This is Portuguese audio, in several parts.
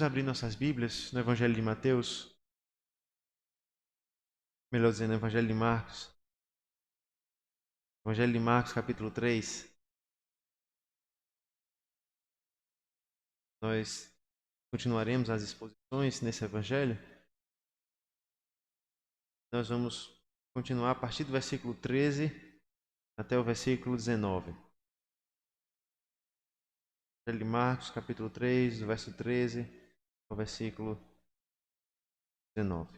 Vamos abrir nossas Bíblias no Evangelho de Mateus, melhor dizendo, no Evangelho de Marcos. Evangelho de Marcos, capítulo 3. Nós continuaremos as exposições nesse Evangelho. Nós vamos continuar a partir do versículo 13 até o versículo 19. Evangelho de Marcos, capítulo 3, do verso 13 ao versículo 19.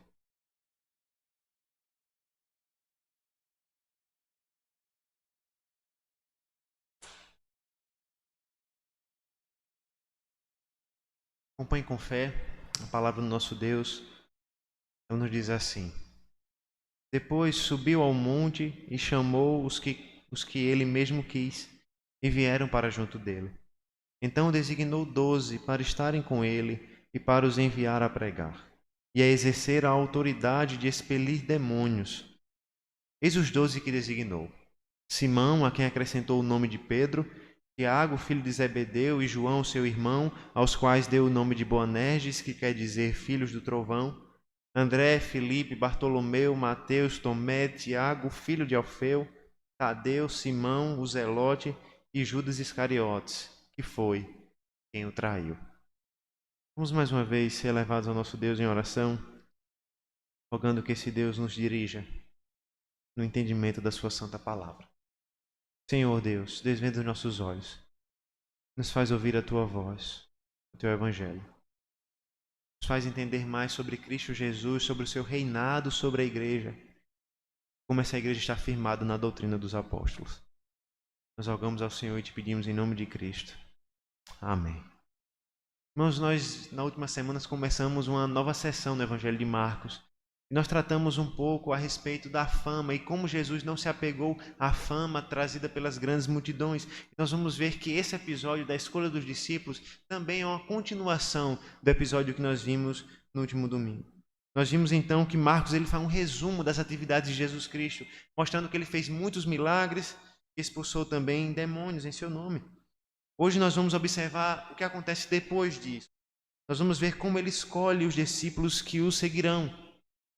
Acompanhe com fé a palavra do nosso Deus. Ela nos diz assim: Depois subiu ao monte e chamou os que ele mesmo quis, e vieram para junto dele. Então designou 12 para estarem com ele e para os enviar a pregar, e a exercer a autoridade de expelir demônios. Eis os 12 que designou: Simão, a quem acrescentou o nome de Pedro, Tiago, filho de Zebedeu, e João, seu irmão, aos quais deu o nome de Boanerges, que quer dizer filhos do trovão, André, Filipe, Bartolomeu, Mateus, Tomé, Tiago, filho de Alfeu, Tadeu, Simão, o Zelote e Judas Iscariotes, que foi quem o traiu. Vamos mais uma vez ser levados ao nosso Deus em oração, rogando que esse Deus nos dirija no entendimento da sua santa palavra. Senhor Deus, desvenda os nossos olhos, nos faz ouvir a tua voz, o teu evangelho. Nos faz entender mais sobre Cristo Jesus, sobre o seu reinado sobre a igreja, como essa igreja está firmada na doutrina dos apóstolos. Nós rogamos ao Senhor e te pedimos em nome de Cristo. Amém. Irmãos, nós na última semana começamos uma nova sessão no Evangelho de Marcos. Nós tratamos um pouco a respeito da fama e como Jesus não se apegou à fama trazida pelas grandes multidões. Nós vamos ver que esse episódio da escolha dos discípulos também é uma continuação do episódio que nós vimos no último domingo. Nós vimos então que Marcos ele faz um resumo das atividades de Jesus Cristo, mostrando que ele fez muitos milagres e expulsou também demônios em seu nome. Hoje nós vamos observar o que acontece depois disso. Nós vamos ver como ele escolhe os discípulos que o seguirão.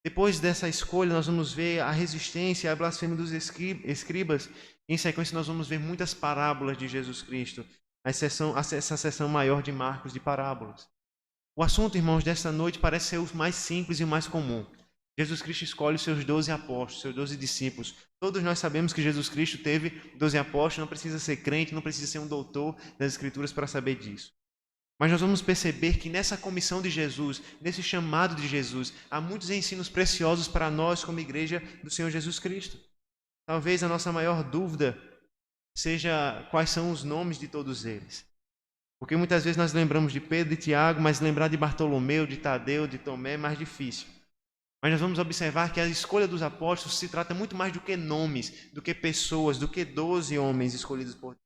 Depois dessa escolha, nós vamos ver a resistência à blasfêmia dos escribas. Em sequência, nós vamos ver muitas parábolas de Jesus Cristo. Essa seção maior de Marcos de parábolas. O assunto, irmãos, desta noite parece ser o mais simples e o mais comum. Jesus Cristo escolhe os seus 12 apóstolos, seus 12 discípulos. Todos nós sabemos que Jesus Cristo teve 12 apóstolos, não precisa ser crente, não precisa ser um doutor das Escrituras para saber disso. Mas nós vamos perceber que nessa comissão de Jesus, nesse chamado de Jesus, há muitos ensinos preciosos para nós como igreja do Senhor Jesus Cristo. Talvez a nossa maior dúvida seja quais são os nomes de todos eles. Porque muitas vezes nós lembramos de Pedro e Tiago, mas lembrar de Bartolomeu, de Tadeu, de Tomé é mais difícil. Mas nós vamos observar que a escolha dos apóstolos se trata muito mais do que nomes, do que pessoas, do que 12 homens escolhidos por Deus.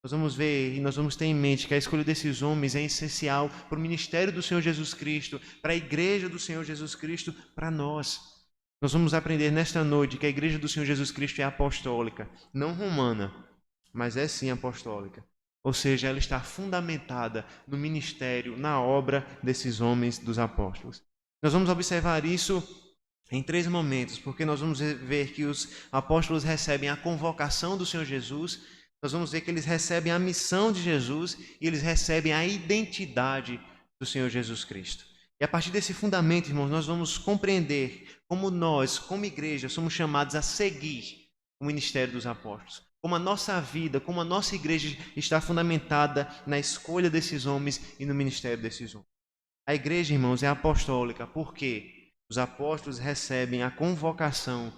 Nós vamos ver e nós vamos ter em mente que a escolha desses homens é essencial para o ministério do Senhor Jesus Cristo, para a igreja do Senhor Jesus Cristo, para nós. Nós vamos aprender nesta noite que a igreja do Senhor Jesus Cristo é apostólica, não romana, mas é sim apostólica. Ou seja, ela está fundamentada no ministério, na obra desses homens dos apóstolos. Nós vamos observar isso em 3 momentos, porque nós vamos ver que os apóstolos recebem a convocação do Senhor Jesus. Nós vamos ver que eles recebem a missão de Jesus e eles recebem a identidade do Senhor Jesus Cristo. E a partir desse fundamento, irmãos, nós vamos compreender como nós, como igreja, somos chamados a seguir o ministério dos apóstolos. Como a nossa vida, como a nossa igreja está fundamentada na escolha desses homens e no ministério desses homens. A igreja, irmãos, é apostólica porque os apóstolos recebem a convocação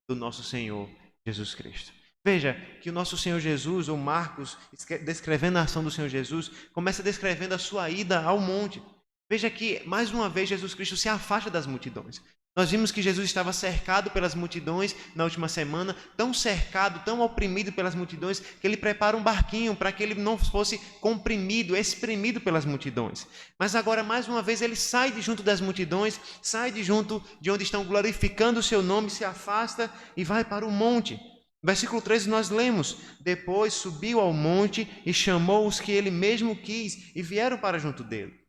do nosso Senhor Jesus Cristo. Veja que o nosso Senhor Jesus, ou Marcos, descrevendo a ação do Senhor Jesus, começa descrevendo a sua ida ao monte. Veja que, mais uma vez, Jesus Cristo se afasta das multidões. Nós vimos que Jesus estava cercado pelas multidões na última semana, tão cercado, tão oprimido pelas multidões, que ele prepara um barquinho para que ele não fosse comprimido, exprimido pelas multidões. Mas agora, mais uma vez, ele sai de junto das multidões, sai de junto de onde estão glorificando o seu nome, se afasta e vai para o monte. Versículo 13 nós lemos: Depois subiu ao monte e chamou os que ele mesmo quis e vieram para junto dele.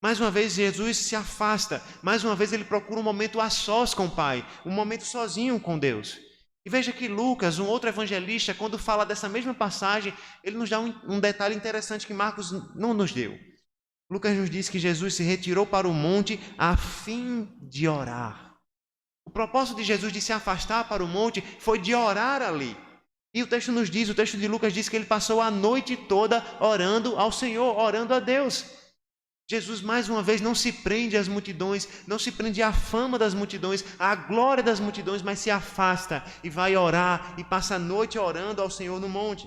Mais uma vez Jesus se afasta, mais uma vez ele procura um momento a sós com o Pai, um momento sozinho com Deus. E veja que Lucas, um outro evangelista, quando fala dessa mesma passagem, ele nos dá um detalhe interessante que Marcos não nos deu. Lucas nos diz que Jesus se retirou para o monte a fim de orar. O propósito de Jesus de se afastar para o monte foi de orar ali. E o texto nos diz, o texto de Lucas diz que ele passou a noite toda orando ao Senhor, orando a Deus. Jesus, mais uma vez, não se prende às multidões, não se prende à fama das multidões, à glória das multidões, mas se afasta e vai orar e passa a noite orando ao Senhor no monte.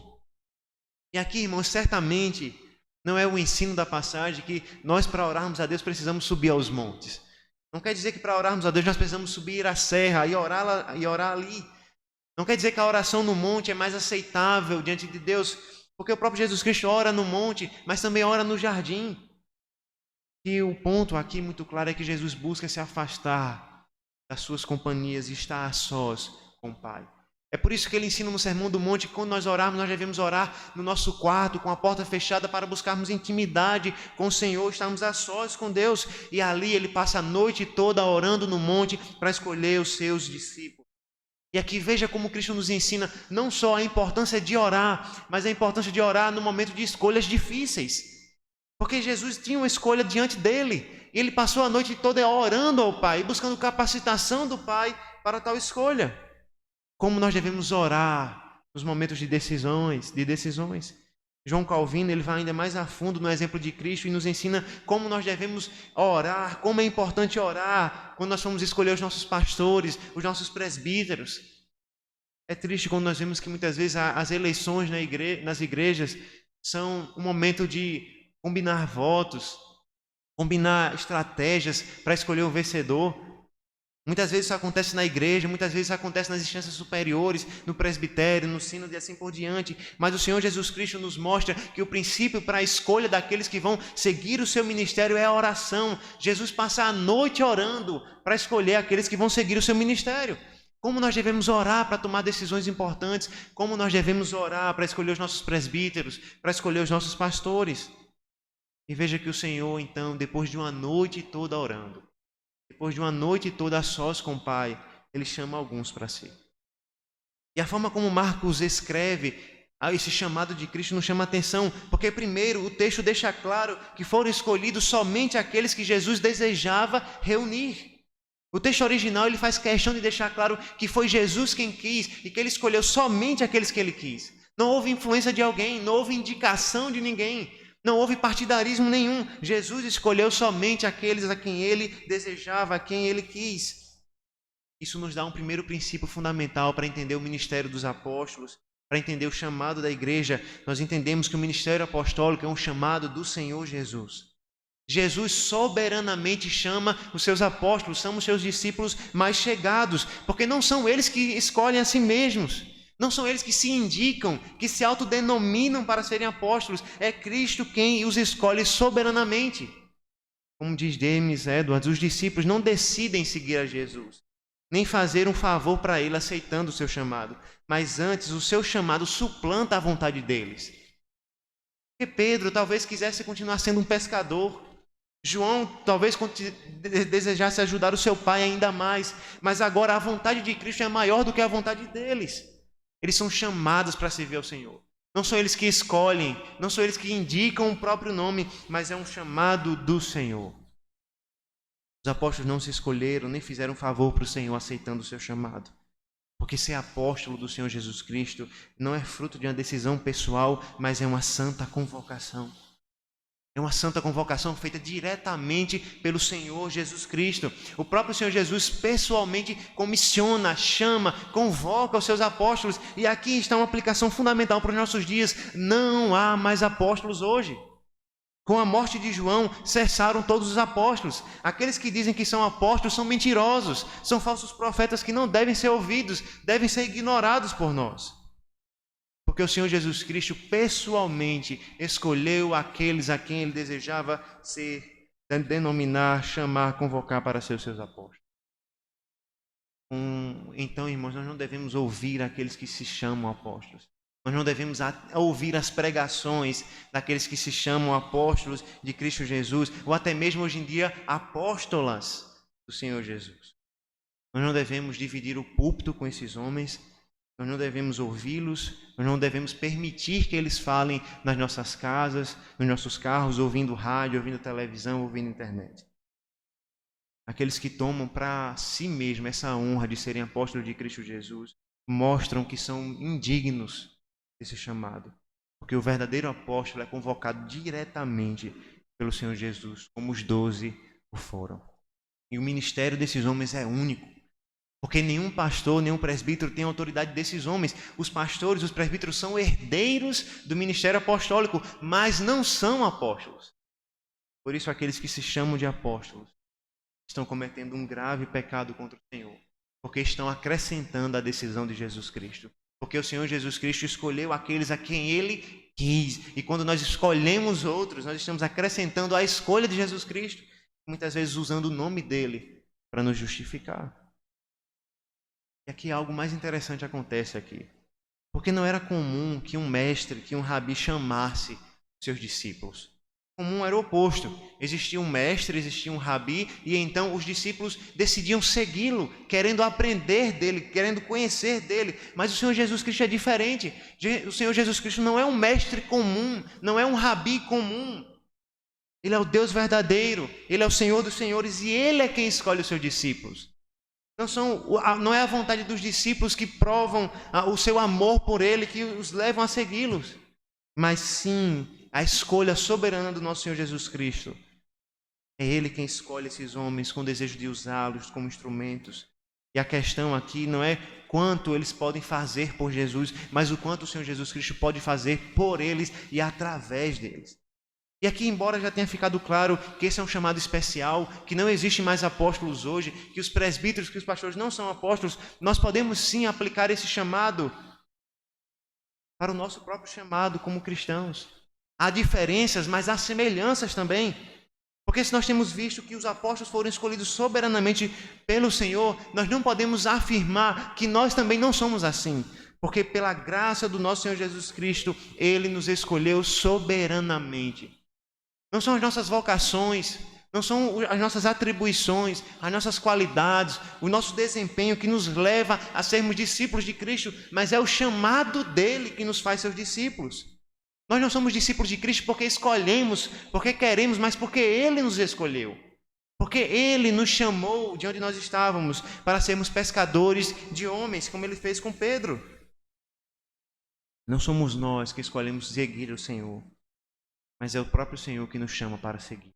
E aqui, irmãos, certamente não é o ensino da passagem que nós, para orarmos a Deus, precisamos subir aos montes. Não quer dizer que para orarmos a Deus nós precisamos subir a serra e orar ali. Não quer dizer que a oração no monte é mais aceitável diante de Deus, porque o próprio Jesus Cristo ora no monte, mas também ora no jardim. E o ponto aqui muito claro é que Jesus busca se afastar das suas companhias e estar a sós com o Pai. É por isso que ele ensina no Sermão do Monte que quando nós orarmos, nós devemos orar no nosso quarto, com a porta fechada, para buscarmos intimidade com o Senhor, estarmos a sós com Deus. E ali ele passa a noite toda orando no monte para escolher os seus discípulos. E aqui veja como Cristo nos ensina não só a importância de orar, mas a importância de orar no momento de escolhas difíceis. Porque Jesus tinha uma escolha diante dele. E ele passou a noite toda orando ao Pai, buscando capacitação do Pai para tal escolha. Como nós devemos orar nos momentos de decisões. João Calvino, ele vai ainda mais a fundo no exemplo de Cristo e nos ensina como nós devemos orar, como é importante orar quando nós vamos escolher os nossos pastores, os nossos presbíteros. É triste quando nós vemos que muitas vezes as eleições nas igrejas são um momento de combinar votos, combinar estratégias para escolher o vencedor. Muitas vezes isso acontece na igreja, muitas vezes isso acontece nas instâncias superiores, no presbitério, no sínodo e assim por diante. Mas o Senhor Jesus Cristo nos mostra que o princípio para a escolha daqueles que vão seguir o seu ministério é a oração. Jesus passa a noite orando para escolher aqueles que vão seguir o seu ministério. Como nós devemos orar para tomar decisões importantes, como nós devemos orar para escolher os nossos presbíteros, para escolher os nossos pastores. E veja que o Senhor, então, depois de uma noite toda orando, depois de uma noite toda a sós com o Pai, ele chama alguns para si. E a forma como Marcos escreve esse chamado de Cristo nos chama a atenção, porque primeiro o texto deixa claro que foram escolhidos somente aqueles que Jesus desejava reunir. O texto original ele faz questão de deixar claro que foi Jesus quem quis e que ele escolheu somente aqueles que ele quis. Não houve influência de alguém, não houve indicação de ninguém. Não houve partidarismo nenhum. Jesus escolheu somente aqueles a quem ele desejava, a quem ele quis. Isso nos dá um primeiro princípio fundamental para entender o ministério dos apóstolos, para entender o chamado da igreja. Nós entendemos que o ministério apostólico é um chamado do Senhor Jesus. Jesus soberanamente chama os seus apóstolos, são os seus discípulos mais chegados, porque não são eles que escolhem a si mesmos. Não são eles que se indicam, que se autodenominam para serem apóstolos. É Cristo quem os escolhe soberanamente. Como diz James Edwards, os discípulos não decidem seguir a Jesus, nem fazer um favor para ele aceitando o seu chamado, mas antes o seu chamado suplanta a vontade deles. Porque Pedro talvez quisesse continuar sendo um pescador. João talvez desejasse ajudar o seu pai ainda mais, mas agora a vontade de Cristo é maior do que a vontade deles. Eles são chamados para servir ao Senhor. Não são eles que escolhem, não são eles que indicam o próprio nome, mas é um chamado do Senhor. Os apóstolos não se escolheram, nem fizeram favor para o Senhor aceitando o seu chamado. Porque ser apóstolo do Senhor Jesus Cristo não é fruto de uma decisão pessoal, mas é uma santa convocação. É uma santa convocação feita diretamente pelo Senhor Jesus Cristo. O próprio Senhor Jesus pessoalmente comissiona, chama, convoca os seus apóstolos. E aqui está uma aplicação fundamental para os nossos dias. Não há mais apóstolos hoje. Com a morte de João, cessaram todos os apóstolos. Aqueles que dizem que são apóstolos são mentirosos. São falsos profetas que não devem ser ouvidos, devem ser ignorados por nós. Porque o Senhor Jesus Cristo pessoalmente escolheu aqueles a quem ele desejava ser, denominar, chamar, convocar para ser os seus apóstolos. Então, irmãos, nós não devemos ouvir aqueles que se chamam apóstolos. Nós não devemos ouvir as pregações daqueles que se chamam apóstolos de Cristo Jesus, ou até mesmo hoje em dia apóstolas do Senhor Jesus. Nós não devemos dividir o púlpito com esses homens, nós não devemos ouvi-los, nós não devemos permitir que eles falem nas nossas casas, nos nossos carros, ouvindo rádio, ouvindo televisão, ouvindo internet. Aqueles que tomam para si mesmo essa honra de serem apóstolos de Cristo Jesus, mostram que são indignos desse chamado, porque o verdadeiro apóstolo é convocado diretamente pelo Senhor Jesus, como os 12 o foram. E o ministério desses homens é único, porque nenhum pastor, nenhum presbítero tem autoridade desses homens. Os pastores, os presbíteros são herdeiros do ministério apostólico, mas não são apóstolos. Por isso, aqueles que se chamam de apóstolos estão cometendo um grave pecado contra o Senhor, porque estão acrescentando a decisão de Jesus Cristo. Porque o Senhor Jesus Cristo escolheu aqueles a quem Ele quis. E quando nós escolhemos outros, nós estamos acrescentando a escolha de Jesus Cristo, muitas vezes usando o nome dEle para nos justificar. E aqui algo mais interessante acontece aqui. Porque não era comum que um mestre, que um rabi chamasse seus discípulos. Comum era o oposto. Existia um mestre, existia um rabi, e então os discípulos decidiam segui-lo, querendo aprender dele, querendo conhecer dele. Mas o Senhor Jesus Cristo é diferente. O Senhor Jesus Cristo não é um mestre comum, não é um rabi comum. Ele é o Deus verdadeiro, Ele é o Senhor dos senhores e Ele é quem escolhe os seus discípulos. Não é a vontade dos discípulos que provam o seu amor por Ele, que os levam a segui-los, mas sim a escolha soberana do nosso Senhor Jesus Cristo. É Ele quem escolhe esses homens com o desejo de usá-los como instrumentos. E a questão aqui não é quanto eles podem fazer por Jesus, mas o quanto o Senhor Jesus Cristo pode fazer por eles e através deles. E aqui, embora já tenha ficado claro que esse é um chamado especial, que não existe mais apóstolos hoje, que os presbíteros, que os pastores não são apóstolos, nós podemos sim aplicar esse chamado para o nosso próprio chamado como cristãos. Há diferenças, mas há semelhanças também. Porque se nós temos visto que os apóstolos foram escolhidos soberanamente pelo Senhor, nós não podemos afirmar que nós também não somos assim. Porque pela graça do nosso Senhor Jesus Cristo, Ele nos escolheu soberanamente. Não são as nossas vocações, não são as nossas atribuições, as nossas qualidades, o nosso desempenho que nos leva a sermos discípulos de Cristo, mas é o chamado dele que nos faz seus discípulos. Nós não somos discípulos de Cristo porque escolhemos, porque queremos, mas porque Ele nos escolheu. Porque Ele nos chamou de onde nós estávamos para sermos pescadores de homens, como Ele fez com Pedro. Não somos nós que escolhemos seguir o Senhor, mas é o próprio Senhor que nos chama para seguir.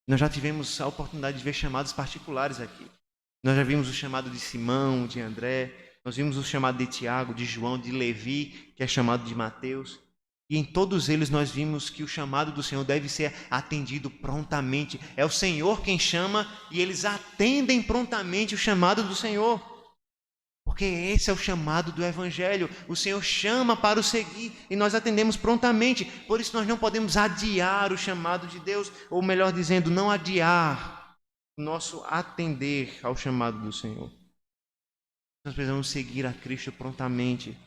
Nós já tivemos a oportunidade de ver chamados particulares aqui. Nós já vimos o chamado de Simão, de André, nós vimos o chamado de Tiago, de João, de Levi, que é chamado de Mateus. E em todos eles nós vimos que o chamado do Senhor deve ser atendido prontamente. É o Senhor quem chama e eles atendem prontamente o chamado do Senhor. Porque esse é o chamado do Evangelho. O Senhor chama para o seguir e nós atendemos prontamente. Por isso nós não podemos adiar o chamado de Deus, ou melhor dizendo, não adiar o nosso atender ao chamado do Senhor. Nós precisamos seguir a Cristo prontamente,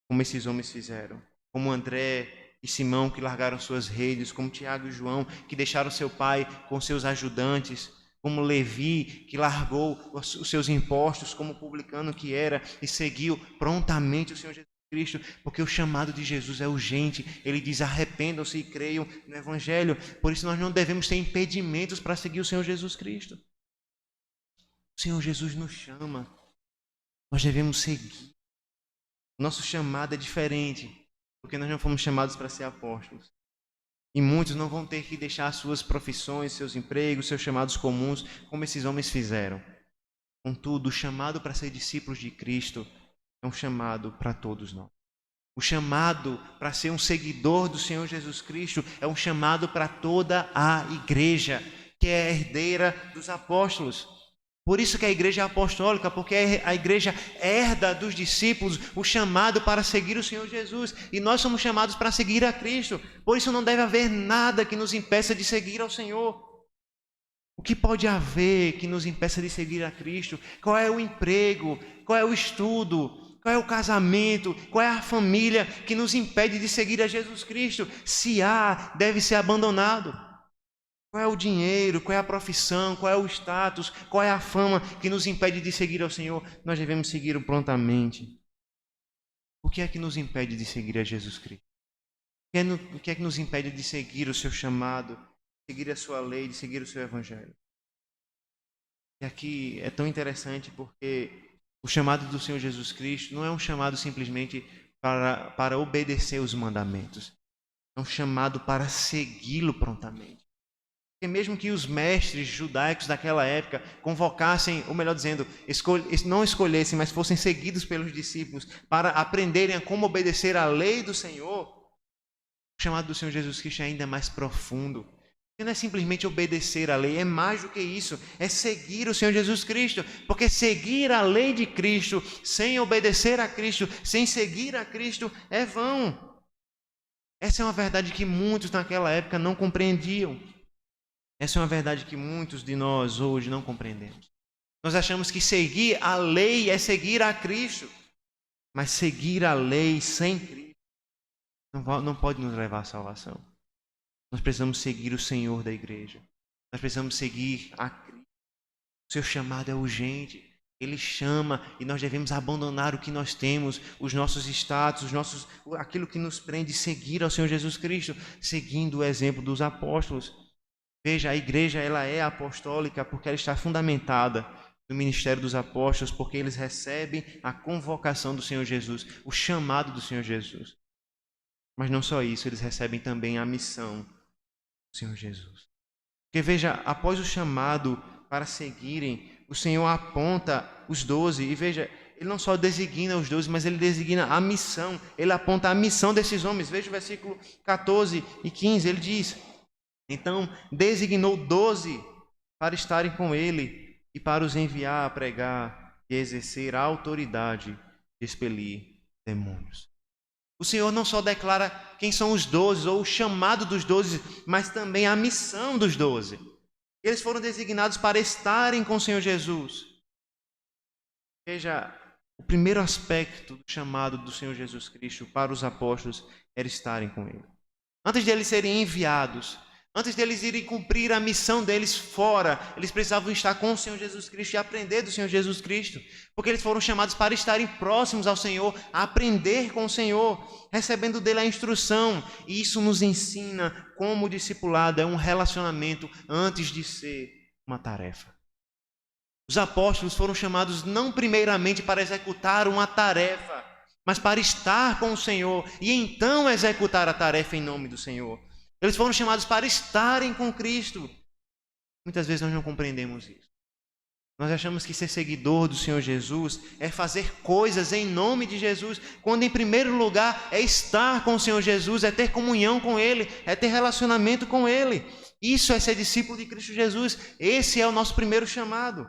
como esses homens fizeram. Como André e Simão, que largaram suas redes, como Tiago e João, que deixaram seu pai com seus ajudantes, como Levi, que largou os seus impostos como publicano que era e seguiu prontamente o Senhor Jesus Cristo, porque o chamado de Jesus é urgente. Ele diz: arrependam-se e creiam no Evangelho. Por isso nós não devemos ter impedimentos para seguir o Senhor Jesus Cristo. O Senhor Jesus nos chama, nós devemos seguir. Nosso chamado é diferente, porque nós não fomos chamados para ser apóstolos. E muitos não vão ter que deixar suas profissões, seus empregos, seus chamados comuns, como esses homens fizeram. Contudo, o chamado para ser discípulos de Cristo é um chamado para todos nós. O chamado para ser um seguidor do Senhor Jesus Cristo é um chamado para toda a igreja, que é a herdeira dos apóstolos. Por isso que a igreja é apostólica, porque a igreja herda dos discípulos o chamado para seguir o Senhor Jesus. E nós somos chamados para seguir a Cristo. Por isso não deve haver nada que nos impeça de seguir ao Senhor. O que pode haver que nos impeça de seguir a Cristo? Qual é o emprego? Qual é o estudo? Qual é o casamento? Qual é a família que nos impede de seguir a Jesus Cristo? Se há, deve ser abandonado. Qual é o dinheiro? Qual é a profissão? Qual é o status? Qual é a fama que nos impede de seguir ao Senhor? Nós devemos segui-lo prontamente. O que é que nos impede de seguir a Jesus Cristo? O que é que nos impede de seguir o seu chamado, de seguir a sua lei, de seguir o seu evangelho? E aqui é tão interessante porque o chamado do Senhor Jesus Cristo não é um chamado simplesmente para obedecer os mandamentos. É um chamado para segui-lo prontamente. Porque mesmo que os mestres judaicos daquela época convocassem, ou melhor dizendo, não escolhessem, mas fossem seguidos pelos discípulos para aprenderem a como obedecer à lei do Senhor, o chamado do Senhor Jesus Cristo é ainda mais profundo. Não é simplesmente obedecer à lei, é mais do que isso, é seguir o Senhor Jesus Cristo, porque seguir a lei de Cristo, sem obedecer a Cristo, sem seguir a Cristo, é vão. Essa é uma verdade que muitos naquela época não compreendiam. Essa é uma verdade que muitos de nós hoje não compreendemos. Nós achamos que seguir a lei é seguir a Cristo, mas seguir a lei sem Cristo não pode nos levar à salvação. Nós precisamos seguir o Senhor da igreja. Nós precisamos seguir a Cristo. O seu chamado é urgente. Ele chama e nós devemos abandonar o que nós temos, os nossos status, aquilo que nos prende, seguir ao Senhor Jesus Cristo, seguindo o exemplo dos apóstolos. Veja, a igreja ela é apostólica porque ela está fundamentada no ministério dos apóstolos, porque eles recebem a convocação do Senhor Jesus, o chamado do Senhor Jesus. Mas não só isso, eles recebem também a missão do Senhor Jesus. Porque veja, após o chamado para seguirem, o Senhor aponta os 12, e veja, Ele não só designa os 12, mas Ele designa a missão, Ele aponta a missão desses homens. Veja o versículo 14 e 15, Ele diz: então designou 12 para estarem com Ele e para os enviar a pregar e a exercer a autoridade de expelir demônios. O Senhor não só declara quem são os 12 ou o chamado dos 12, mas também a missão dos 12. Eles foram designados para estarem com o Senhor Jesus. Veja, o primeiro aspecto do chamado do Senhor Jesus Cristo para os apóstolos era estarem com Ele. Antes de eles serem enviados, antes deles irem cumprir a missão deles fora, eles precisavam estar com o Senhor Jesus Cristo e aprender do Senhor Jesus Cristo, porque eles foram chamados para estarem próximos ao Senhor, a aprender com o Senhor, recebendo dele a instrução. E isso nos ensina como o discipulado é um relacionamento antes de ser uma tarefa. Os apóstolos foram chamados não primeiramente para executar uma tarefa, mas para estar com o Senhor e então executar a tarefa em nome do Senhor. Eles foram chamados para estarem com Cristo. Muitas vezes nós não compreendemos isso. Nós achamos que ser seguidor do Senhor Jesus é fazer coisas em nome de Jesus, quando em primeiro lugar é estar com o Senhor Jesus, é ter comunhão com Ele, é ter relacionamento com Ele. Isso é ser discípulo de Cristo Jesus. Esse é o nosso primeiro chamado.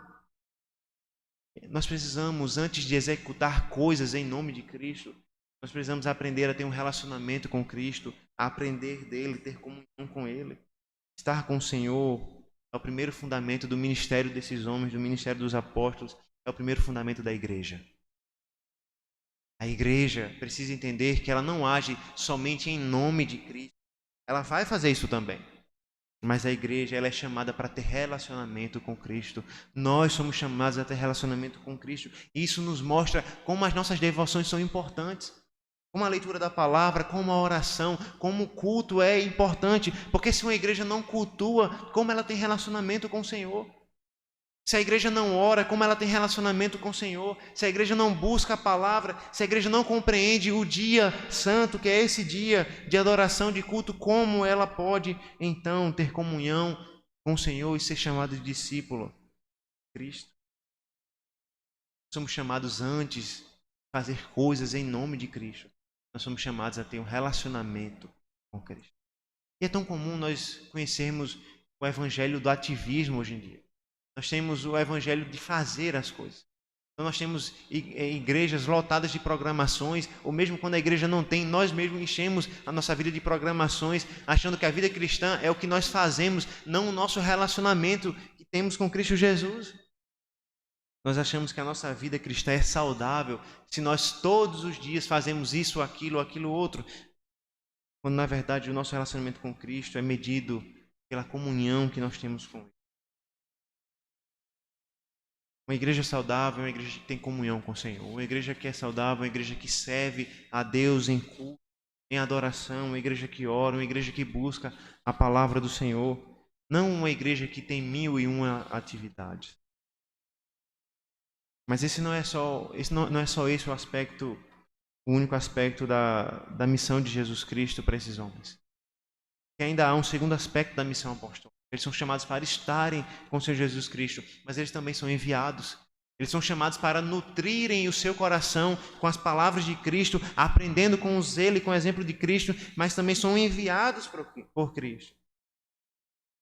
Nós precisamos, antes de executar coisas em nome de Cristo, nós precisamos aprender a ter um relacionamento com Cristo, a aprender dele, ter comunhão com Ele. Estar com o Senhor é o primeiro fundamento do ministério desses homens, do ministério dos apóstolos, é o primeiro fundamento da igreja. A igreja precisa entender que ela não age somente em nome de Cristo. Ela vai fazer isso também. Mas a igreja ela é chamada para ter relacionamento com Cristo. Nós somos chamados a ter relacionamento com Cristo. E isso nos mostra como as nossas devoções são importantes. Como a leitura da palavra, como a oração, como o culto é importante. Porque se uma igreja não cultua, como ela tem relacionamento com o Senhor? Se a igreja não ora, como ela tem relacionamento com o Senhor? Se a igreja não busca a palavra, se a igreja não compreende o dia santo, que é esse dia de adoração, de culto, como ela pode, então, ter comunhão com o Senhor e ser chamada de discípulo de Cristo? Somos chamados antes de fazer coisas em nome de Cristo. Nós somos chamados a ter um relacionamento com Cristo. E é tão comum nós conhecermos o evangelho do ativismo hoje em dia. Nós temos o evangelho de fazer as coisas. Então nós temos igrejas lotadas de programações, ou mesmo quando a igreja não tem, nós mesmos enchemos a nossa vida de programações, achando que a vida cristã é o que nós fazemos, não o nosso relacionamento que temos com Cristo Jesus. Nós achamos que a nossa vida cristã é saudável se nós todos os dias fazemos isso, aquilo, outro, quando na verdade o nosso relacionamento com Cristo é medido pela comunhão que nós temos com Ele. Uma igreja saudável é uma igreja que tem comunhão com o Senhor. Uma igreja que é saudável é uma igreja que serve a Deus em culto, em adoração, uma igreja que ora, uma igreja que busca a palavra do Senhor. Não uma igreja que tem 1001 atividades. Mas esse não é só esse o aspecto, o único aspecto da missão de Jesus Cristo para esses homens. E ainda há um segundo aspecto da missão apostólica. Eles são chamados para estarem com o Senhor Jesus Cristo, mas eles também são enviados. Eles são chamados para nutrirem o seu coração com as palavras de Cristo, aprendendo com o zelo e com o exemplo de Cristo, mas também são enviados por Cristo.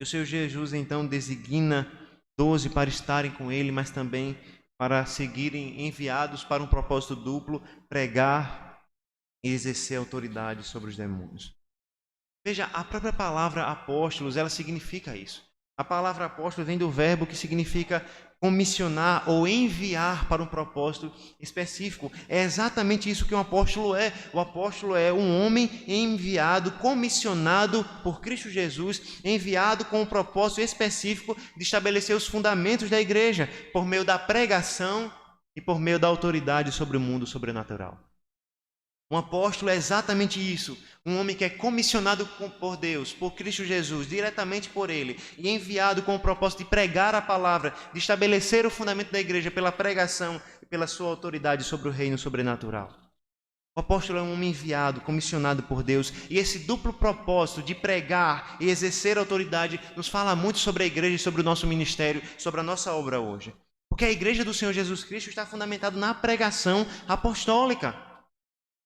E o Senhor Jesus então designa 12 para estarem com Ele, mas também para seguirem enviados para um propósito duplo, pregar e exercer autoridade sobre os demônios. Veja, a própria palavra apóstolos, ela significa isso. A palavra apóstolo vem do verbo que significa comissionar ou enviar para um propósito específico. É exatamente isso que um apóstolo é. O apóstolo é um homem enviado, comissionado por Cristo Jesus, enviado com um propósito específico de estabelecer os fundamentos da igreja, por meio da pregação e por meio da autoridade sobre o mundo sobrenatural. Um apóstolo é exatamente isso, um homem que é comissionado por Deus, por Cristo Jesus, diretamente por Ele, e enviado com o propósito de pregar a palavra, de estabelecer o fundamento da igreja pela pregação e pela sua autoridade sobre o reino sobrenatural. O apóstolo é um homem enviado, comissionado por Deus, e esse duplo propósito de pregar e exercer a autoridade nos fala muito sobre a igreja e sobre o nosso ministério, sobre a nossa obra hoje. Porque a igreja do Senhor Jesus Cristo está fundamentada na pregação apostólica.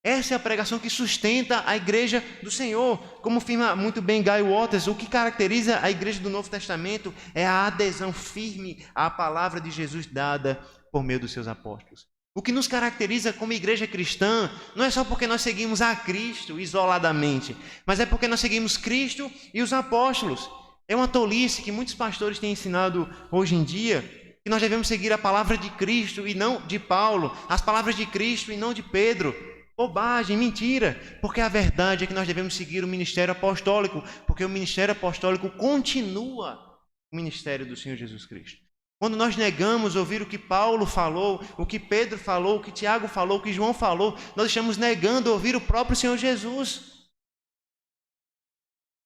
Essa é a pregação que sustenta a igreja do Senhor. Como afirma muito bem Guy Waters, o que caracteriza a igreja do Novo Testamento é a adesão firme à palavra de Jesus dada por meio dos seus apóstolos. O que nos caracteriza como igreja cristã não é só porque nós seguimos a Cristo isoladamente, mas é porque nós seguimos Cristo e os apóstolos. É uma tolice que muitos pastores têm ensinado hoje em dia, que nós devemos seguir a palavra de Cristo e não de Paulo, as palavras de Cristo e não de Pedro. Bobagem, mentira, porque a verdade é que nós devemos seguir o ministério apostólico, porque o ministério apostólico continua o ministério do Senhor Jesus Cristo. Quando nós negamos ouvir o que Paulo falou, o que Pedro falou, o que Tiago falou, o que João falou, nós estamos negando ouvir o próprio Senhor Jesus.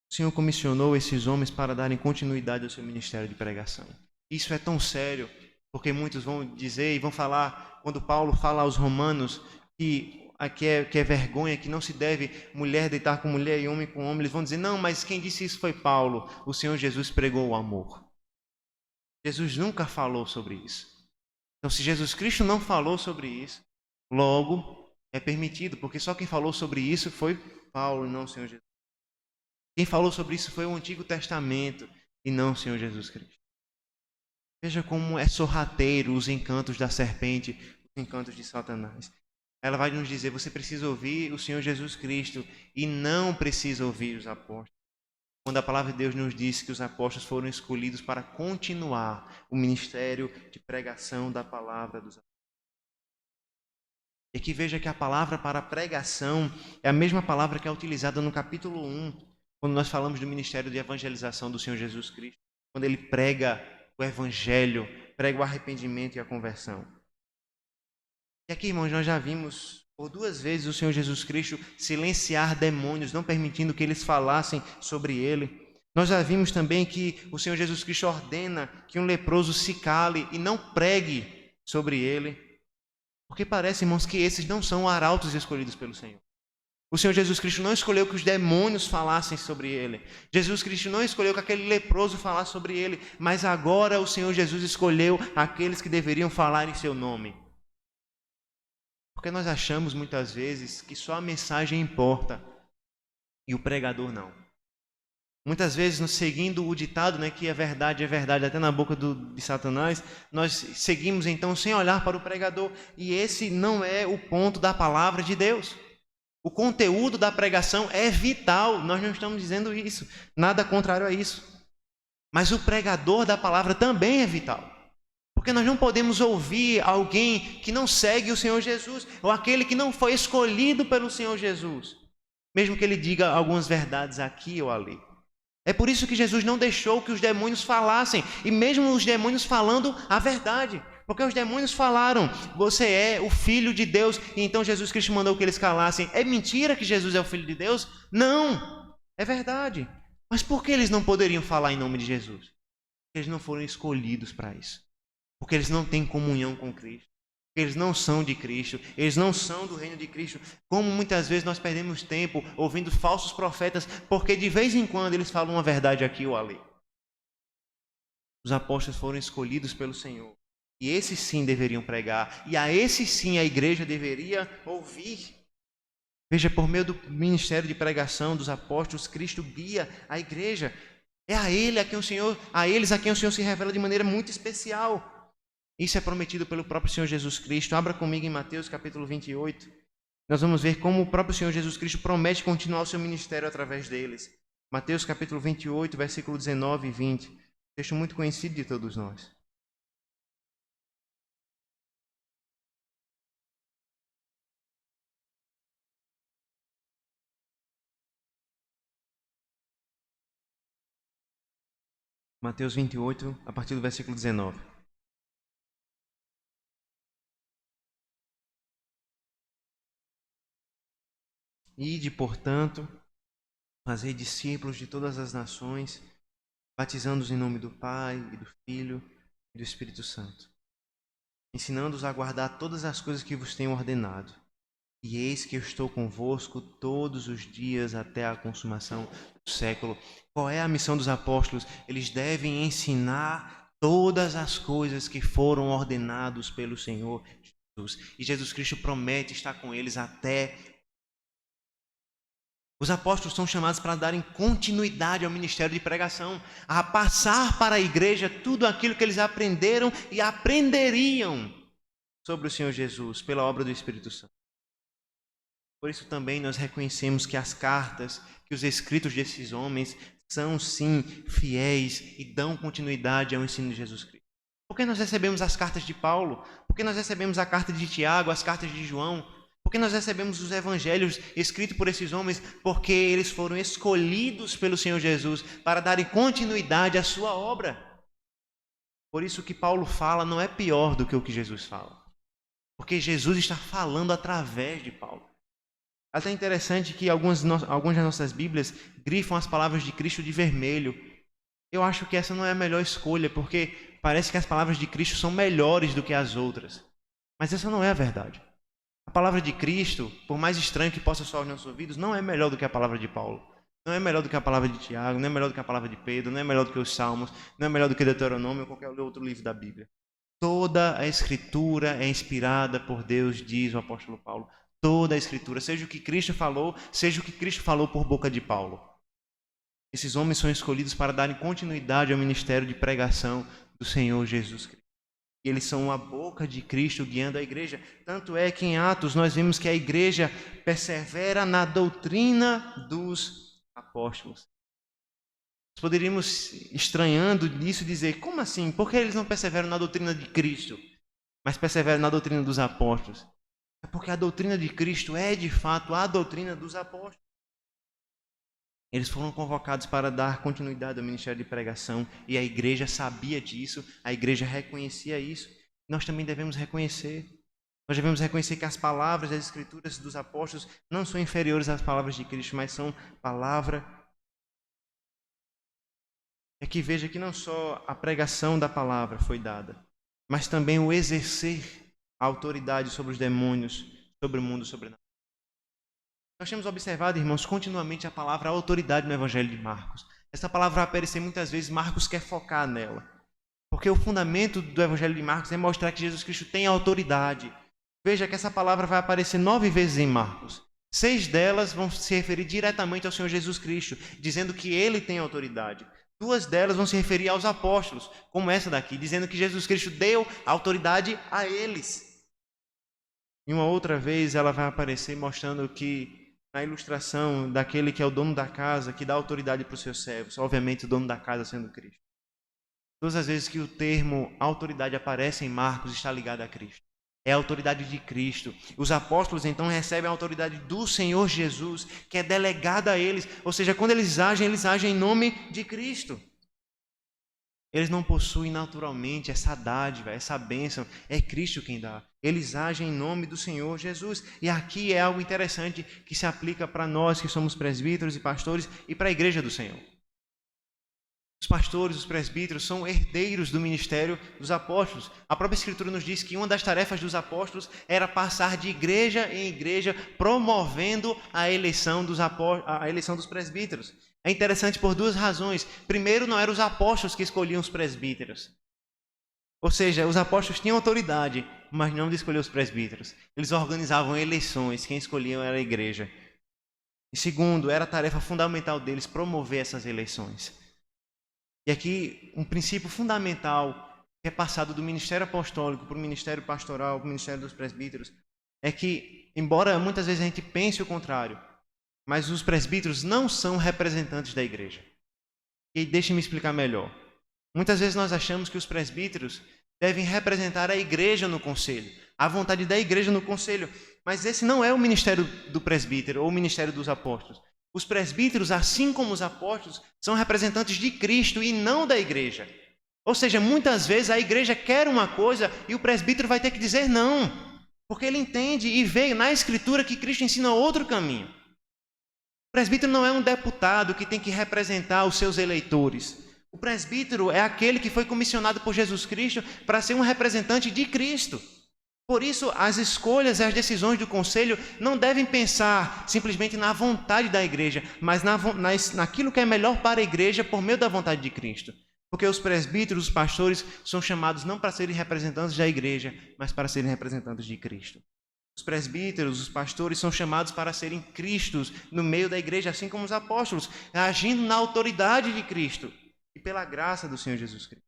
O Senhor comissionou esses homens para darem continuidade ao seu ministério de pregação. Isso é tão sério, porque muitos vão dizer e vão falar, quando Paulo fala aos romanos, que é vergonha, que não se deve mulher deitar com mulher e homem com homem, eles vão dizer, não, mas quem disse isso foi Paulo. O Senhor Jesus pregou o amor. Jesus nunca falou sobre isso. Então, se Jesus Cristo não falou sobre isso, logo é permitido, porque só quem falou sobre isso foi Paulo e não o Senhor Jesus. Quem falou sobre isso foi o Antigo Testamento e não o Senhor Jesus Cristo. Veja como é sorrateiro os encantos da serpente, os encantos de Satanás. Ela vai nos dizer, você precisa ouvir o Senhor Jesus Cristo e não precisa ouvir os apóstolos. Quando a palavra de Deus nos diz que os apóstolos foram escolhidos para continuar o ministério de pregação da palavra dos apóstolos. E aqui veja que a palavra para pregação é a mesma palavra que é utilizada no capítulo 1, quando nós falamos do ministério de evangelização do Senhor Jesus Cristo, quando ele prega o evangelho, prega o arrependimento e a conversão. E aqui, irmãos, nós já vimos por 2 vezes o Senhor Jesus Cristo silenciar demônios, não permitindo que eles falassem sobre ele. Nós já vimos também que o Senhor Jesus Cristo ordena que um leproso se cale e não pregue sobre ele. Porque parece, irmãos, que esses não são arautos escolhidos pelo Senhor. O Senhor Jesus Cristo não escolheu que os demônios falassem sobre ele. Jesus Cristo não escolheu que aquele leproso falasse sobre ele. Mas agora o Senhor Jesus escolheu aqueles que deveriam falar em seu nome. Porque nós achamos muitas vezes que só a mensagem importa e o pregador não. Muitas vezes, seguindo o ditado, que é verdade, até na boca de Satanás, nós seguimos então sem olhar para o pregador. E esse não é o ponto da palavra de Deus. O conteúdo da pregação é vital, nós não estamos dizendo isso, nada contrário a isso. Mas o pregador da palavra também é vital. Porque nós não podemos ouvir alguém que não segue o Senhor Jesus, ou aquele que não foi escolhido pelo Senhor Jesus, mesmo que ele diga algumas verdades aqui ou ali. É por isso que Jesus não deixou que os demônios falassem, e mesmo os demônios falando a verdade, porque os demônios falaram: você é o Filho de Deus, e então Jesus Cristo mandou que eles calassem. É mentira que Jesus é o Filho de Deus? Não, é verdade. Mas por que eles não poderiam falar em nome de Jesus? Porque eles não foram escolhidos para isso. Porque eles não têm comunhão com Cristo. Porque eles não são de Cristo. Eles não são do reino de Cristo. Como muitas vezes nós perdemos tempo ouvindo falsos profetas, porque de vez em quando eles falam uma verdade aqui ou ali. Os apóstolos foram escolhidos pelo Senhor. E esses sim deveriam pregar. E a esses sim a igreja deveria ouvir. Veja, por meio do ministério de pregação dos apóstolos, Cristo guia a igreja. É a eles a quem o Senhor se revela de maneira muito especial. Isso é prometido pelo próprio Senhor Jesus Cristo. Abra comigo em Mateus capítulo 28. Nós vamos ver como o próprio Senhor Jesus Cristo promete continuar o seu ministério através deles. Mateus capítulo 28, versículo 19 e 20. Texto muito conhecido de todos nós. Mateus 28, a partir do versículo 19. Ide, portanto, fazei discípulos de todas as nações, batizando-os em nome do Pai, e do Filho e do Espírito Santo, ensinando-os a guardar todas as coisas que vos tenho ordenado. E eis que eu estou convosco todos os dias até a consumação do século. Qual é a missão dos apóstolos? Eles devem ensinar todas as coisas que foram ordenados pelo Senhor Jesus. E Jesus Cristo promete estar com eles até. Os apóstolos são chamados para darem continuidade ao ministério de pregação, a passar para a igreja tudo aquilo que eles aprenderam e aprenderiam sobre o Senhor Jesus pela obra do Espírito Santo. Por isso também nós reconhecemos que as cartas, que os escritos desses homens são sim fiéis e dão continuidade ao ensino de Jesus Cristo. Por que nós recebemos as cartas de Paulo? Por que nós recebemos a carta de Tiago, as cartas de João? Por que nós recebemos os evangelhos escritos por esses homens? Porque eles foram escolhidos pelo Senhor Jesus para darem continuidade à sua obra. Por isso o que Paulo fala não é pior do que o que Jesus fala. Porque Jesus está falando através de Paulo. Até interessante que algumas das nossas Bíblias grifam as palavras de Cristo de vermelho. Eu acho que essa não é a melhor escolha, porque parece que as palavras de Cristo são melhores do que as outras. Mas essa não é a verdade. A palavra de Cristo, por mais estranho que possa soar aos nossos ouvidos, não é melhor do que a palavra de Paulo. Não é melhor do que a palavra de Tiago, não é melhor do que a palavra de Pedro, não é melhor do que os Salmos, não é melhor do que Deuteronômio ou qualquer outro livro da Bíblia. Toda a Escritura é inspirada por Deus, diz o apóstolo Paulo. Toda a Escritura, seja o que Cristo falou, seja o que Cristo falou por boca de Paulo. Esses homens são escolhidos para darem continuidade ao ministério de pregação do Senhor Jesus Cristo. E eles são a boca de Cristo guiando a igreja. Tanto é que em Atos nós vimos que a igreja persevera na doutrina dos apóstolos. Nós poderíamos, estranhando nisso, dizer: como assim? Por que eles não perseveram na doutrina de Cristo, mas perseveram na doutrina dos apóstolos? É porque a doutrina de Cristo é, de fato, a doutrina dos apóstolos. Eles foram convocados para dar continuidade ao ministério de pregação e a igreja sabia disso, a igreja reconhecia isso. Nós também devemos reconhecer. Nós devemos reconhecer que as palavras das Escrituras dos apóstolos não são inferiores às palavras de Cristo, mas são palavra. É que veja que não só a pregação da palavra foi dada, mas também o exercer a autoridade sobre os demônios, sobre o mundo sobrenatural. Nós temos observado, irmãos, continuamente a palavra autoridade no Evangelho de Marcos. Essa palavra vai aparecer muitas vezes, Marcos quer focar nela. Porque o fundamento do Evangelho de Marcos é mostrar que Jesus Cristo tem autoridade. Veja que essa palavra vai aparecer 9 vezes em Marcos. 6 delas vão se referir diretamente ao Senhor Jesus Cristo, dizendo que Ele tem autoridade. 2 delas vão se referir aos apóstolos, como essa daqui, dizendo que Jesus Cristo deu autoridade a eles. E uma outra vez ela vai aparecer mostrando que, na ilustração daquele que é o dono da casa, que dá autoridade para os seus servos, obviamente o dono da casa sendo Cristo. Todas as vezes que o termo autoridade aparece em Marcos, está ligado a Cristo. É a autoridade de Cristo. Os apóstolos então recebem a autoridade do Senhor Jesus, que é delegada a eles. Ou seja, quando eles agem em nome de Cristo. Eles não possuem naturalmente essa dádiva, essa bênção. É Cristo quem dá. Eles agem em nome do Senhor Jesus. E aqui é algo interessante que se aplica para nós que somos presbíteros e pastores e para a igreja do Senhor. Os pastores, os presbíteros são herdeiros do ministério dos apóstolos. A própria Escritura nos diz que uma das tarefas dos apóstolos era passar de igreja em igreja, promovendo a eleição dos presbíteros. É interessante por duas razões. Primeiro, não eram os apóstolos que escolhiam os presbíteros. Ou seja, os apóstolos tinham autoridade, mas não de escolher os presbíteros. Eles organizavam eleições, quem escolhiam era a igreja. E segundo, era a tarefa fundamental deles promover essas eleições. E aqui, um princípio fundamental que é passado do ministério apostólico para o ministério pastoral, para o ministério dos presbíteros, é que, embora muitas vezes a gente pense o contrário, mas os presbíteros não são representantes da igreja. E deixe-me explicar melhor. Muitas vezes nós achamos que os presbíteros devem representar a igreja no conselho, a vontade da igreja no conselho, mas esse não é o ministério do presbítero ou o ministério dos apóstolos. Os presbíteros, assim como os apóstolos, são representantes de Cristo e não da igreja. Ou seja, muitas vezes a igreja quer uma coisa e o presbítero vai ter que dizer não, porque ele entende e vê na Escritura que Cristo ensina outro caminho. O presbítero não é um deputado que tem que representar os seus eleitores. O presbítero é aquele que foi comissionado por Jesus Cristo para ser um representante de Cristo. Por isso, as escolhas e as decisões do conselho não devem pensar simplesmente na vontade da igreja, mas naquilo que é melhor para a igreja por meio da vontade de Cristo. Porque os presbíteros, os pastores, são chamados não para serem representantes da igreja, mas para serem representantes de Cristo. Os presbíteros, os pastores, são chamados para serem Cristos no meio da igreja, assim como os apóstolos, agindo na autoridade de Cristo e pela graça do Senhor Jesus Cristo.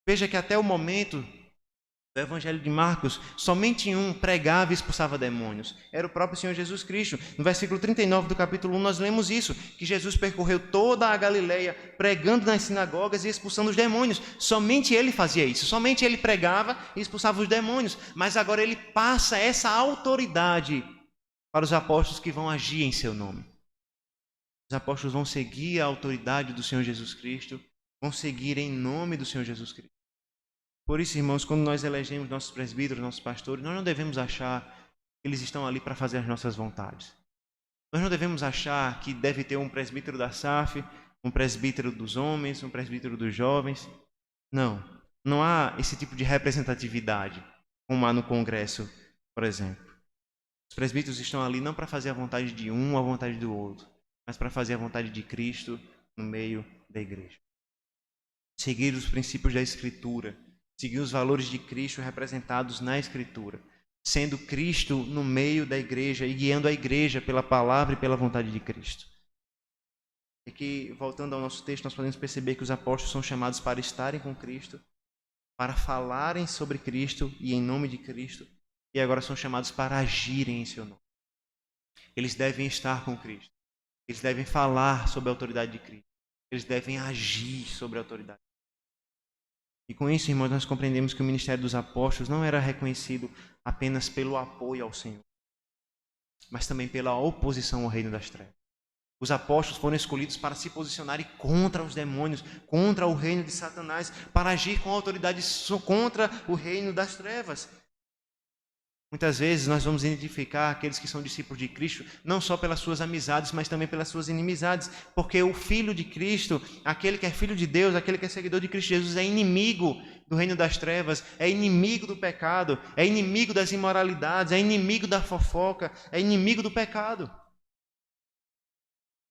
Veja que até o momento do Evangelho de Marcos, somente um pregava e expulsava demônios. Era o próprio Senhor Jesus Cristo. No versículo 39 do capítulo 1, nós lemos isso, que Jesus percorreu toda a Galileia, pregando nas sinagogas e expulsando os demônios. Somente ele fazia isso, somente ele pregava e expulsava os demônios. Mas agora ele passa essa autoridade para os apóstolos que vão agir em seu nome. Os apóstolos vão seguir a autoridade do Senhor Jesus Cristo, vão seguir em nome do Senhor Jesus Cristo. Por isso, irmãos, quando nós elegemos nossos presbíteros, nossos pastores, nós não devemos achar que eles estão ali para fazer as nossas vontades. Nós não devemos achar que deve ter um presbítero da SAF, um presbítero dos homens, um presbítero dos jovens. Não, não há esse tipo de representatividade como há no Congresso, por exemplo. Os presbíteros estão ali não para fazer a vontade de um ou a vontade do outro, mas para fazer a vontade de Cristo no meio da igreja. Seguir os princípios da Escritura, seguir os valores de Cristo representados na Escritura, sendo Cristo no meio da igreja e guiando a igreja pela palavra e pela vontade de Cristo. E que, voltando ao nosso texto, nós podemos perceber que os apóstolos são chamados para estarem com Cristo, para falarem sobre Cristo e em nome de Cristo, e agora são chamados para agirem em seu nome. Eles devem estar com Cristo, eles devem falar sobre a autoridade de Cristo, eles devem agir sobre a autoridade. E com isso, irmãos, nós compreendemos que o ministério dos apóstolos não era reconhecido apenas pelo apoio ao Senhor, mas também pela oposição ao reino das trevas. Os apóstolos foram escolhidos para se posicionarem contra os demônios, contra o reino de Satanás, para agir com autoridade contra o reino das trevas. Muitas vezes nós vamos identificar aqueles que são discípulos de Cristo, não só pelas suas amizades, mas também pelas suas inimizades, porque o Filho de Cristo, aquele que é Filho de Deus, aquele que é seguidor de Cristo Jesus, é inimigo do reino das trevas, é inimigo do pecado, é inimigo das imoralidades, é inimigo da fofoca, é inimigo do pecado.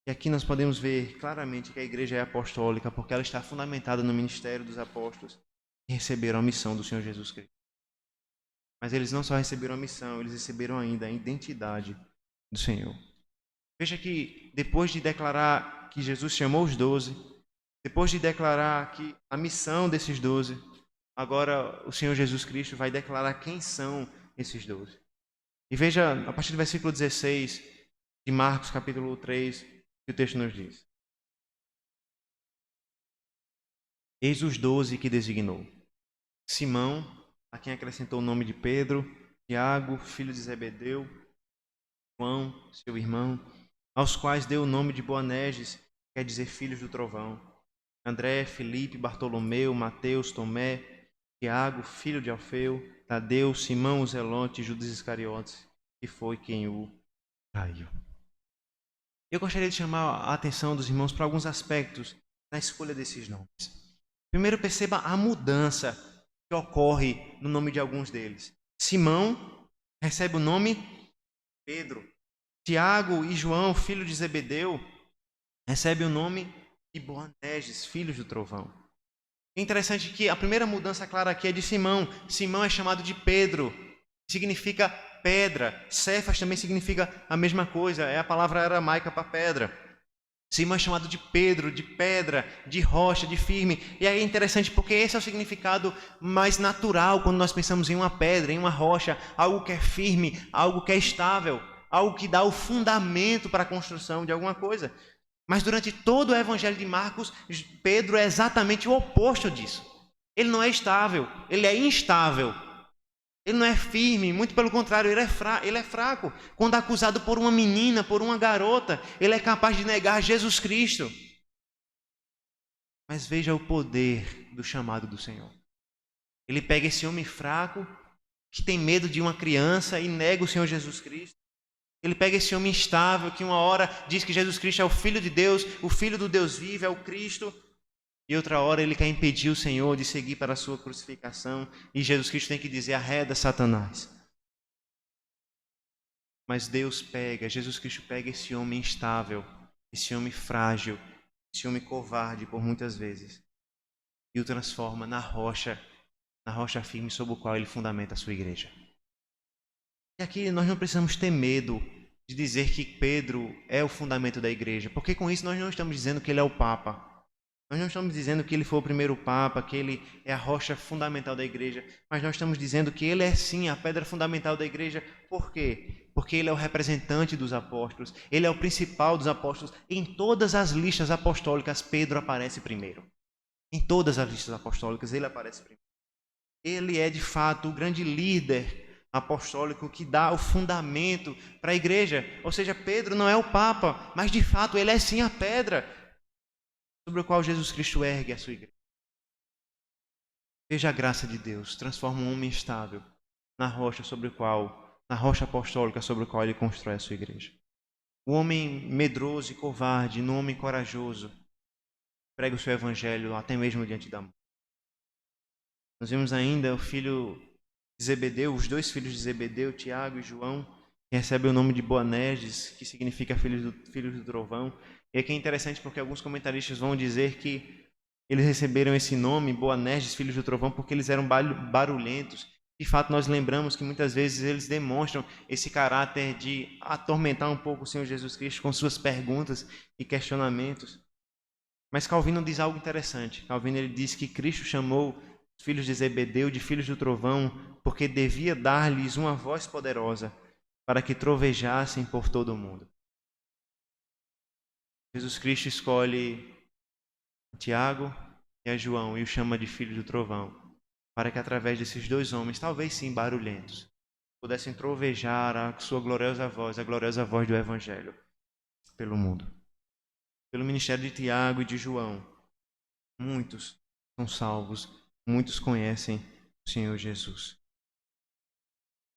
E aqui nós podemos ver claramente que a igreja é apostólica, porque ela está fundamentada no ministério dos apóstolos que receberam a missão do Senhor Jesus Cristo. Mas eles não só receberam a missão, eles receberam ainda a identidade do Senhor. Veja que depois de declarar que Jesus chamou os 12, depois de declarar que a missão desses 12, agora o Senhor Jesus Cristo vai declarar quem são esses 12. E veja, a partir do versículo 16 de Marcos, capítulo 3, que o texto nos diz. Eis os 12 que designou: Simão, a quem acrescentou o nome de Pedro, Tiago, filho de Zebedeu, João, seu irmão, aos quais deu o nome de Boanerges, quer dizer filhos do trovão, André, Felipe, Bartolomeu, Mateus, Tomé, Tiago, filho de Alfeu, Tadeu, Simão o Zelote e Judas Iscariotes, que foi quem o traiu. Eu gostaria de chamar a atenção dos irmãos para alguns aspectos na escolha desses nomes. Primeiro, perceba a mudança que ocorre no nome de alguns deles. Simão recebe o nome Pedro. Tiago e João, filho de Zebedeu, recebem o nome de Boanerges, filhos do trovão. É interessante que a primeira mudança clara aqui é de Simão. Simão é chamado de Pedro, que significa pedra. Cefas também significa a mesma coisa, é a palavra aramaica para pedra. Simão é chamado de Pedro, de pedra, de rocha, de firme. E aí é interessante porque esse é o significado mais natural quando nós pensamos em uma pedra, em uma rocha, algo que é firme, algo que é estável, algo que dá o fundamento para a construção de alguma coisa. Mas durante todo o Evangelho de Marcos, Pedro é exatamente o oposto disso. Ele não é estável, ele é instável. Ele não é firme, muito pelo contrário, ele é fraco. Quando acusado por uma menina, por uma garota, ele é capaz de negar Jesus Cristo. Mas veja o poder do chamado do Senhor. Ele pega esse homem fraco, que tem medo de uma criança e nega o Senhor Jesus Cristo. Ele pega esse homem instável, que uma hora diz que Jesus Cristo é o Filho de Deus, o Filho do Deus vivo, é o Cristo. E outra hora ele quer impedir o Senhor de seguir para a sua crucificação. E Jesus Cristo tem que dizer: arreda, Satanás. Mas Jesus Cristo pega esse homem instável, esse homem frágil, esse homem covarde por muitas vezes, e o transforma na rocha firme sobre o qual ele fundamenta a sua igreja. E aqui nós não precisamos ter medo de dizer que Pedro é o fundamento da igreja, porque com isso nós não estamos dizendo que ele é o Papa. Nós não estamos dizendo que ele foi o primeiro Papa, que ele é a rocha fundamental da igreja, mas nós estamos dizendo que ele é sim a pedra fundamental da igreja. Por quê? Porque ele é o representante dos apóstolos, ele é o principal dos apóstolos. Em todas as listas apostólicas, Pedro aparece primeiro. Em todas as listas apostólicas, ele aparece primeiro. Ele é, de fato, o grande líder apostólico que dá o fundamento para a igreja. Ou seja, Pedro não é o Papa, mas, de fato, ele é sim a pedra sobre o qual Jesus Cristo ergue a sua igreja. Veja a graça de Deus, transforma um homem estável na rocha apostólica sobre a qual ele constrói a sua igreja. O homem medroso e covarde, no homem corajoso, prega o seu evangelho até mesmo diante da morte. Nós vimos ainda o filho de Zebedeu, os dois filhos de Zebedeu, Tiago e João, que recebem o nome de Boanerges, que significa filhos do trovão. E aqui é interessante porque alguns comentaristas vão dizer que eles receberam esse nome, Boanerges, filhos do trovão, porque eles eram barulhentos. De fato, nós lembramos que muitas vezes eles demonstram esse caráter de atormentar um pouco o Senhor Jesus Cristo com suas perguntas e questionamentos. Mas Calvino diz algo interessante. Calvino ele diz que Cristo chamou os filhos de Zebedeu de filhos do trovão porque devia dar-lhes uma voz poderosa para que trovejassem por todo o mundo. Jesus Cristo escolhe Tiago e a João e o chama de filho do trovão, para que através desses dois homens, talvez sim barulhentos, pudessem trovejar a sua gloriosa voz do Evangelho pelo mundo. Pelo ministério de Tiago e de João, muitos são salvos, muitos conhecem o Senhor Jesus.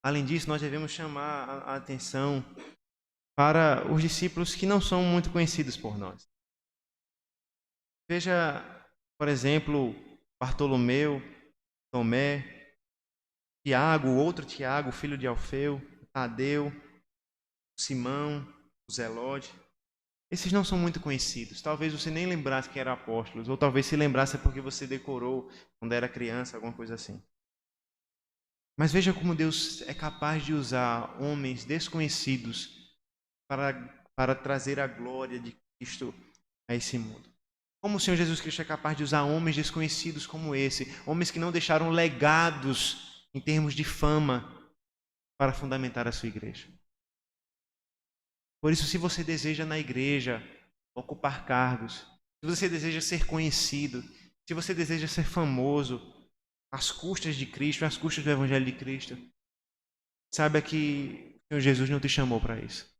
Além disso, nós devemos chamar a atenção para os discípulos que não são muito conhecidos por nós. Veja, por exemplo, Bartolomeu, Tomé, Tiago, outro Tiago, filho de Alfeu, Tadeu, Simão, o Zelote. Esses não são muito conhecidos. Talvez você nem lembrasse que eram apóstolos, ou talvez se lembrasse porque você decorou quando era criança, alguma coisa assim. Mas veja como Deus é capaz de usar homens desconhecidos para trazer a glória de Cristo a esse mundo. Como o Senhor Jesus Cristo é capaz de usar homens desconhecidos como esse, homens que não deixaram legados em termos de fama para fundamentar a sua igreja. Por isso, se você deseja na igreja ocupar cargos, se você deseja ser conhecido, se você deseja ser famoso às custas de Cristo, às custas do Evangelho de Cristo, saiba que o Senhor Jesus não te chamou para isso.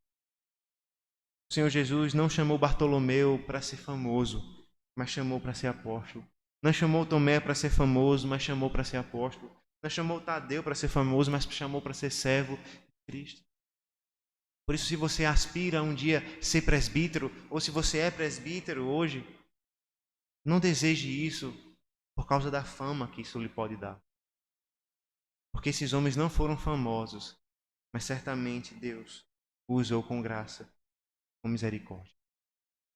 O Senhor Jesus não chamou Bartolomeu para ser famoso, mas chamou para ser apóstolo. Não chamou Tomé para ser famoso, mas chamou para ser apóstolo. Não chamou Tadeu para ser famoso, mas chamou para ser servo de Cristo. Por isso, se você aspira um dia ser presbítero, ou se você é presbítero hoje, não deseje isso por causa da fama que isso lhe pode dar. Porque esses homens não foram famosos, mas certamente Deus os usou com graça, com misericórdia.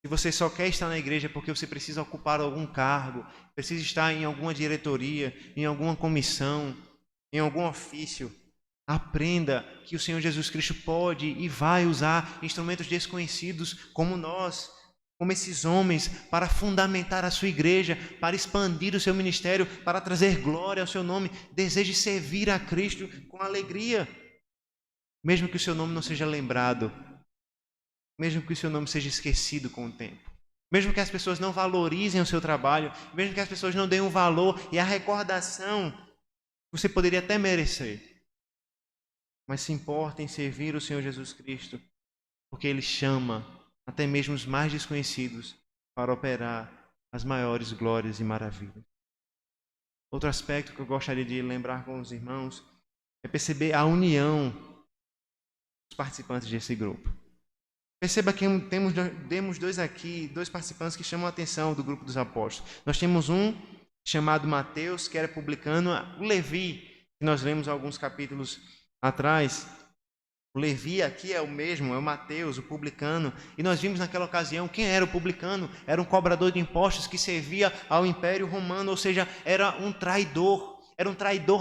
Se você só quer estar na igreja porque você precisa ocupar algum cargo, precisa estar em alguma diretoria, em alguma comissão, em algum ofício, aprenda que o Senhor Jesus Cristo pode e vai usar instrumentos desconhecidos como nós, como esses homens, para fundamentar a sua igreja, para expandir o seu ministério, para trazer glória ao seu nome. Deseje servir a Cristo com alegria, mesmo que o seu nome não seja lembrado, mesmo que o seu nome seja esquecido com o tempo, mesmo que as pessoas não valorizem o seu trabalho, mesmo que as pessoas não deem um valor e a recordação que você poderia até merecer, mas se importa em servir o Senhor Jesus Cristo, porque Ele chama até mesmo os mais desconhecidos para operar as maiores glórias e maravilhas. Outro aspecto que eu gostaria de lembrar com os irmãos é perceber a união dos participantes desse grupo. Perceba que temos dois participantes que chamam a atenção do grupo dos apóstolos. Nós temos um chamado Mateus, que era publicano, o Levi, que nós lemos alguns capítulos atrás. O Levi aqui é o mesmo, é o Mateus, o publicano. E nós vimos naquela ocasião quem era o publicano. Era um cobrador de impostos que servia ao Império Romano, ou seja, era um traidor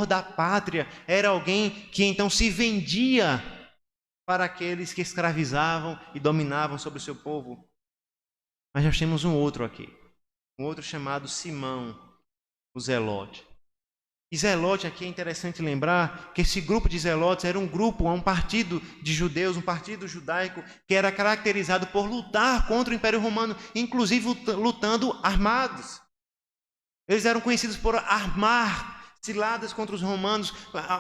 da pátria, era alguém que então se vendia para aqueles que escravizavam e dominavam sobre o seu povo. Mas nós temos um outro aqui, um outro chamado Simão, o Zelote. E Zelote aqui é interessante lembrar que esse grupo de Zelotes era um partido de judeus, um partido judaico que era caracterizado por lutar contra o Império Romano, inclusive lutando armados. Eles eram conhecidos por armar ciladas contra os romanos,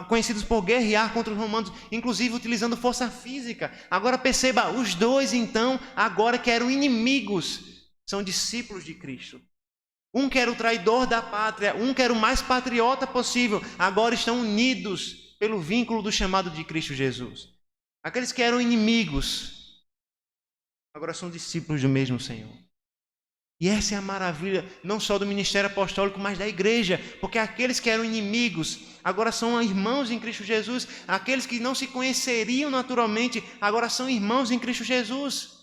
conhecidos por guerrear contra os romanos, inclusive utilizando força física. Agora perceba, os dois então, agora que eram inimigos, são discípulos de Cristo. Um que era o traidor da pátria, um que era o mais patriota possível, agora estão unidos pelo vínculo do chamado de Cristo Jesus. Aqueles que eram inimigos, agora são discípulos do mesmo Senhor. E essa é a maravilha, não só do ministério apostólico, mas da igreja, porque aqueles que eram inimigos, agora são irmãos em Cristo Jesus, aqueles que não se conheceriam naturalmente, agora são irmãos em Cristo Jesus.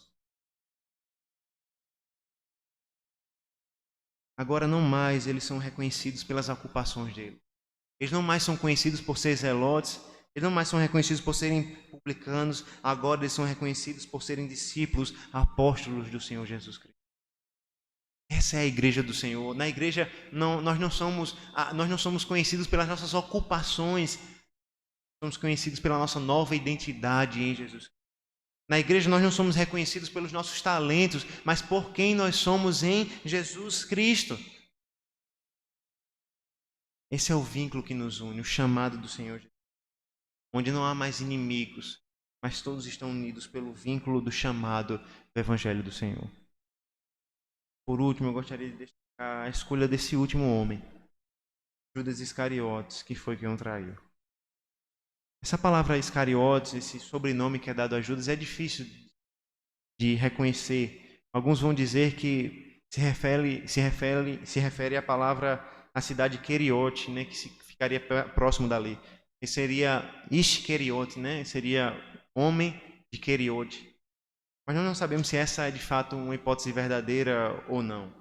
Agora não mais eles são reconhecidos pelas ocupações dele. Eles não mais são conhecidos por ser zelotes, eles não mais são reconhecidos por serem publicanos, agora eles são reconhecidos por serem discípulos, apóstolos do Senhor Jesus Cristo. Essa é a igreja do Senhor. Na igreja nós não somos conhecidos pelas nossas ocupações, somos conhecidos pela nossa nova identidade em Jesus. Na igreja nós não somos reconhecidos pelos nossos talentos, mas por quem nós somos em Jesus Cristo. Esse é o vínculo que nos une, o chamado do Senhor Jesus, onde não há mais inimigos, mas todos estão unidos pelo vínculo do chamado do Evangelho do Senhor. Por último, eu gostaria de destacar a escolha desse último homem, Judas Iscariotes, que foi quem o traiu. Essa palavra Iscariotes, esse sobrenome que é dado a Judas, é difícil de reconhecer. Alguns vão dizer que se refere à palavra, à cidade Queriote, né, que ficaria próximo dali. Que seria Iscariote, né, seria homem de Queriote. Mas nós não sabemos se essa é de fato uma hipótese verdadeira ou não.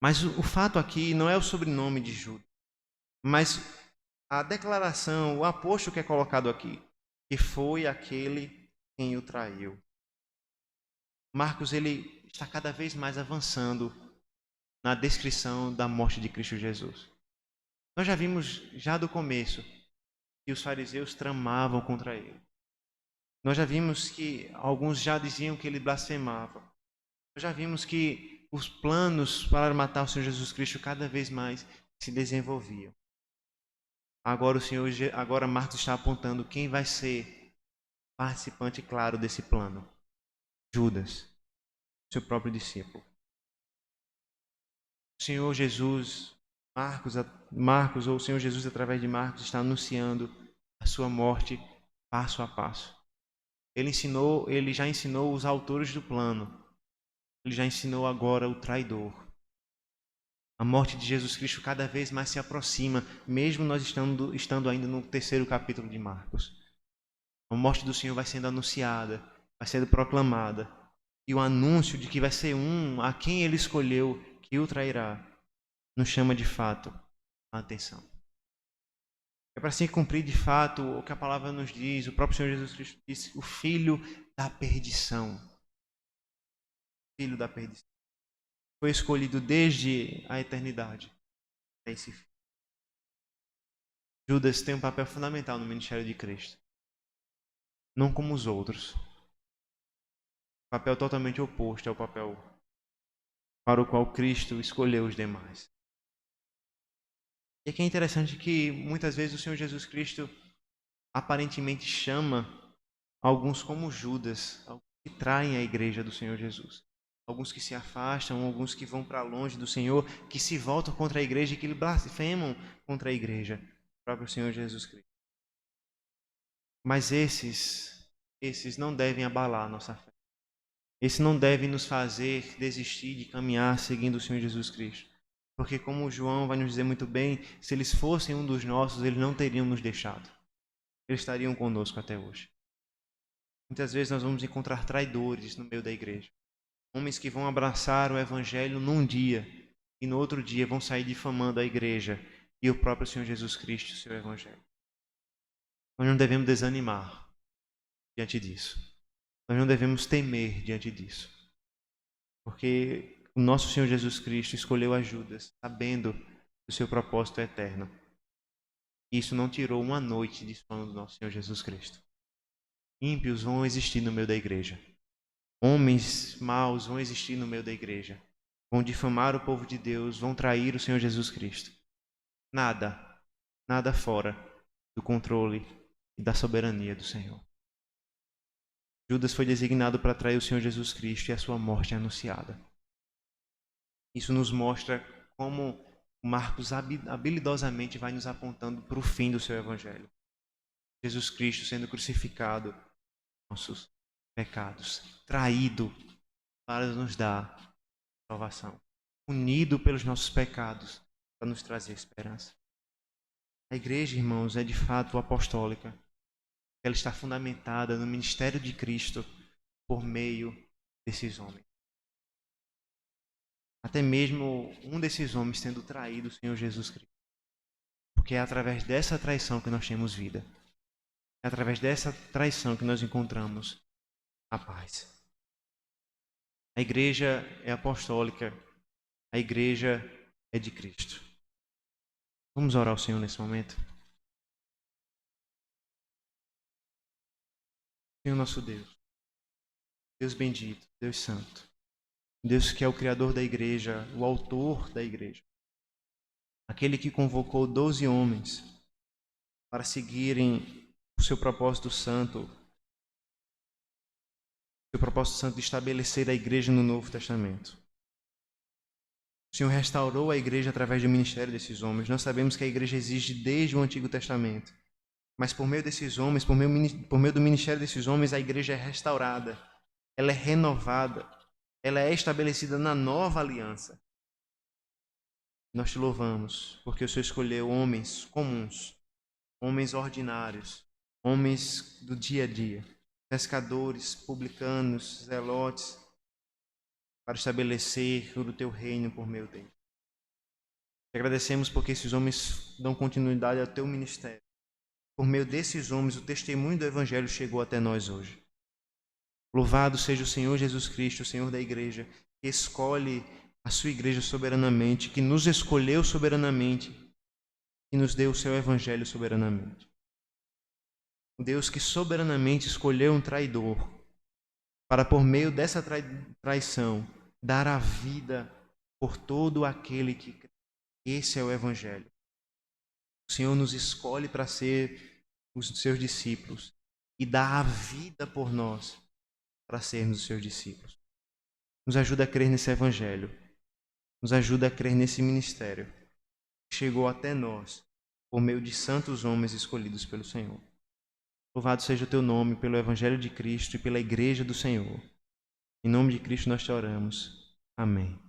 Mas o fato aqui não é o sobrenome de Judas, mas a declaração, o aposto que é colocado aqui, que foi aquele quem o traiu. Marcos ele está cada vez mais avançando na descrição da morte de Cristo Jesus. Nós já vimos já do começo que os fariseus tramavam contra ele. Nós já vimos que alguns já diziam que ele blasfemava. Nós já vimos que os planos para matar o Senhor Jesus Cristo cada vez mais se desenvolviam. Agora Marcos está apontando quem vai ser participante claro desse plano. Judas, seu próprio discípulo. O Senhor Jesus, Marcos, ou o Senhor Jesus através de Marcos, está anunciando a sua morte passo a passo. Ele já ensinou os autores do plano. Ele já ensinou agora o traidor. A morte de Jesus Cristo cada vez mais se aproxima, mesmo nós estando ainda no 3º capítulo de Marcos. A morte do Senhor vai sendo anunciada, vai sendo proclamada. E o anúncio de que vai ser a quem ele escolheu que o trairá, nos chama de fato a atenção. É para se cumprir de fato o que a palavra nos diz, o próprio Senhor Jesus Cristo disse, o filho da perdição. Filho da perdição. Foi escolhido desde a eternidade. Esse filho. Judas tem um papel fundamental no ministério de Cristo. Não como os outros. Papel totalmente oposto ao papel para o qual Cristo escolheu os demais. E aqui é interessante que muitas vezes o Senhor Jesus Cristo aparentemente chama alguns como Judas, alguns que traem a igreja do Senhor Jesus. Alguns que se afastam, alguns que vão para longe do Senhor, que se voltam contra a igreja e que blasfemam contra a igreja, o próprio Senhor Jesus Cristo. Mas esses não devem abalar a nossa fé. Esses não devem nos fazer desistir de caminhar seguindo o Senhor Jesus Cristo. Porque como João vai nos dizer muito bem, se eles fossem um dos nossos, eles não teriam nos deixado. Eles estariam conosco até hoje. Muitas vezes nós vamos encontrar traidores no meio da igreja. Homens que vão abraçar o evangelho num dia e no outro dia vão sair difamando a igreja e o próprio Senhor Jesus Cristo, o seu evangelho. Nós não devemos desanimar diante disso. Nós não devemos temer diante disso. Porque o nosso Senhor Jesus Cristo escolheu a Judas, sabendo do seu propósito eterno. E isso não tirou uma noite de sono do nosso Senhor Jesus Cristo. Ímpios vão existir no meio da igreja. Homens maus vão existir no meio da igreja. Vão difamar o povo de Deus, vão trair o Senhor Jesus Cristo. Nada fora do controle e da soberania do Senhor. Judas foi designado para trair o Senhor Jesus Cristo e a sua morte é anunciada. Isso nos mostra como Marcos habilidosamente vai nos apontando para o fim do seu evangelho. Jesus Cristo sendo crucificado por nossos pecados, traído para nos dar salvação, unido pelos nossos pecados para nos trazer esperança. A igreja, irmãos, é de fato apostólica. Ela está fundamentada no ministério de Cristo por meio desses homens. Até mesmo um desses homens tendo traído o Senhor Jesus Cristo. Porque é através dessa traição que nós temos vida. É através dessa traição que nós encontramos a paz. A igreja é apostólica. A igreja é de Cristo. Vamos orar ao Senhor nesse momento. Senhor nosso Deus, Deus bendito, Deus santo, Deus que é o Criador da igreja, o autor da igreja, aquele que convocou 12 homens para seguirem o seu propósito santo, de estabelecer a igreja no Novo Testamento. O Senhor restaurou a igreja através do ministério desses homens. Nós sabemos que a igreja existe desde o Antigo Testamento. Mas por meio desses homens, por meio do ministério desses homens, a igreja é restaurada, ela é renovada, ela é estabelecida na nova aliança. Nós te louvamos, porque o Senhor escolheu homens comuns, homens ordinários, homens do dia a dia, pescadores, publicanos, zelotes, para estabelecer o teu reino por meio deles. Te agradecemos porque esses homens dão continuidade ao teu ministério. Por meio desses homens, o testemunho do Evangelho chegou até nós hoje. Louvado seja o Senhor Jesus Cristo, o Senhor da igreja, que escolhe a sua igreja soberanamente, que nos escolheu soberanamente e nos deu o seu Evangelho soberanamente. O Deus que soberanamente escolheu um traidor para, por meio dessa traição, dar a vida por todo aquele que crê. Esse é o Evangelho. O Senhor nos escolhe para ser os seus discípulos e dá a vida por nós para sermos os seus discípulos. Nos ajuda a crer nesse Evangelho. Nos ajuda a crer nesse ministério que chegou até nós por meio de santos homens escolhidos pelo Senhor. Louvado seja o teu nome pelo Evangelho de Cristo e pela Igreja do Senhor. Em nome de Cristo nós te oramos. Amém.